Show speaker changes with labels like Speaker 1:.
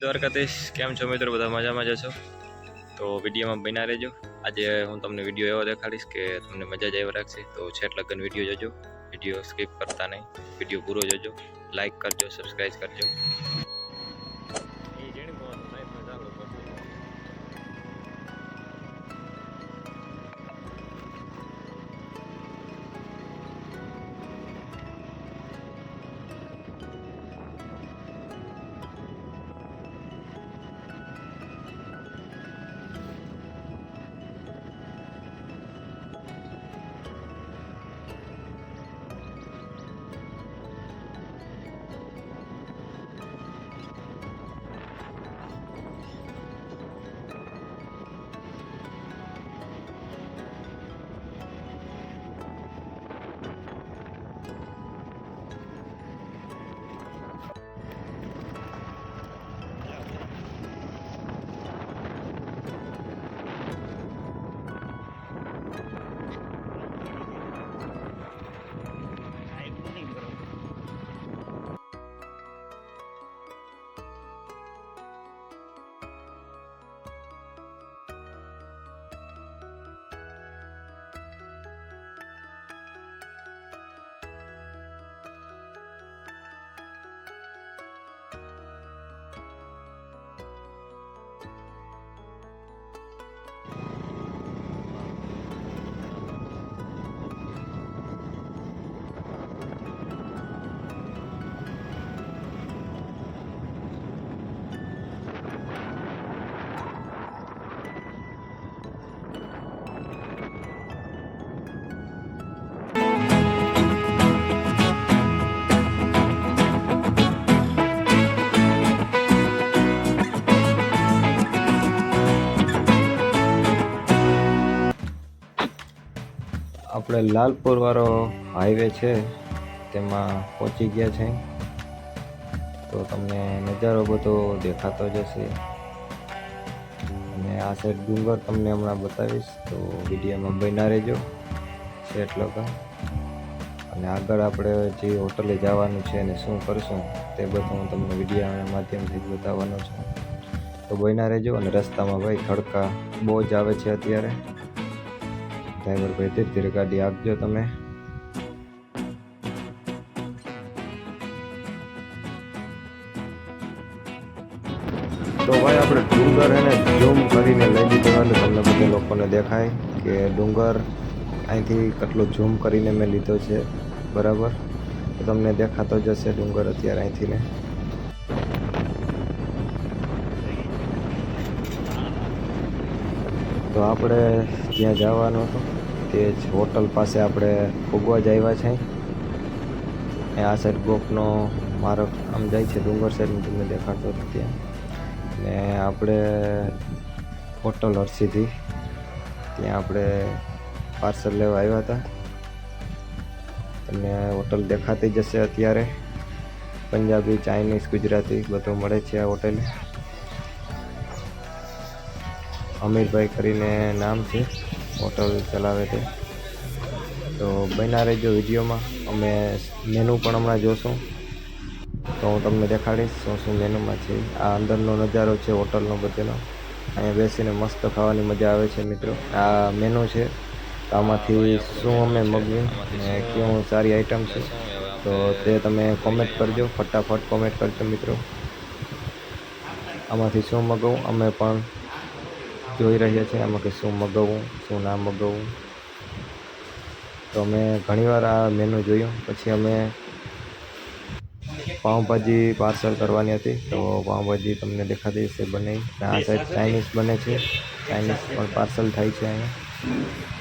Speaker 1: દ્વારકાધીશ કેમ છો મિત્રો? બધા મજામાં જશો તો વિડીયોમાં બન્યા રહેજો। આજે હું તમને વિડીયો એવો દેખાડીશ કે તમને મજા જ આવી રાખશે। તો છેટ લગન વિડીયો જોજો, વિડીયો સ્કીપ કરતા નહીં, વિડીયો પૂરો જોજો, લાઈક કરજો, સબસ્ક્રાઈબ કરજો।
Speaker 2: આપણે લાલપુર વાળો હાઈવે છે તેમાં પહોંચી ગયા છે। તો તમને નજારો બધો દેખાતો જ હશે અને આ સાઈડ ડુંગર તમને હમણાં બતાવીશ, તો વિડીયોમાં બન્યા રહેજો છેટ લગન। અને આગળ આપણે જે હોટલે જવાનું છે અને શું કરશું તે બધું હું તમને વિડીયોના માધ્યમથી જ બતાવવાનો છું, તો બન્યા રહેજો। અને રસ્તામાં ભાઈ તડકા બહુ જ આવે છે અત્યારે, ડ્રાઈવર ભાઈ ધીરે ધીરે ગાડી આપજો તમે। તો ભાઈ આપણે ડુંગર એને ઝૂમ કરીને લઈ લીધો એટલે તમને બધા લોકોને દેખાય કે ડુંગર અહીંથી કેટલો ઝૂમ કરીને મેં લીધો છે, બરાબર? તો તમને દેખાતો જ હશે ડુંગર અત્યારે અહીંથી ને। તો આપણે જ્યાં જવાનું હતું તે જ હોટલ પાસે આપણે ઉગવા જ આવ્યા છે। આ સાઈડ ગોપનો માર્ગ આમ જાય છે ડુંગર સાઈડ, તમને દેખાતો હતો ત્યાં। ને આપણે હોટલ હરસિદ્ધિ ત્યાં આપણે પાર્સલ લેવા આવ્યા હતા। તમને હોટલ દેખાતી જશે અત્યારે, પંજાબી, ચાઇનીઝ, ગુજરાતી બધું મળે છે આ હોટેલે। અમીરભાઈ કરીને નામ છે, હોટલ ચલાવે છે। તો બન્યા રહેજો વિડીયોમાં, અમે મેનુ પણ હમણાં જોશું તો હું તમને દેખાડીશ શું શું મેનુમાં છે। આ અંદરનો નજારો છે હોટલનો બધેનો, અહીંયા બેસીને મસ્ત ખાવાની મજા આવે છે મિત્રો। આ મેનુ છે, તો આમાંથી શું અમે મગવી ને કેવું સારી આઈટમ છે તો તે તમે કોમેન્ટ કરજો, ફટાફટ કોમેન્ટ કરજો મિત્રો। આમાંથી શું મગાવું અમે પણ જોઈ રહ્યા છીએ, આમાં કે શું મગાવવું શું ના મગાવવું। તો અમે ઘણીવાર આ મેનુ જોયું, પછી અમે પાઉંભાજી પાર્સલ કરવાની હતી તો પાઉંભાજી તમને દેખાતી હશે બને। આ સાઈડ ચાઇનીઝ બને છે, ચાઇનીઝ પણ પાર્સલ થાય છે અહીંયા।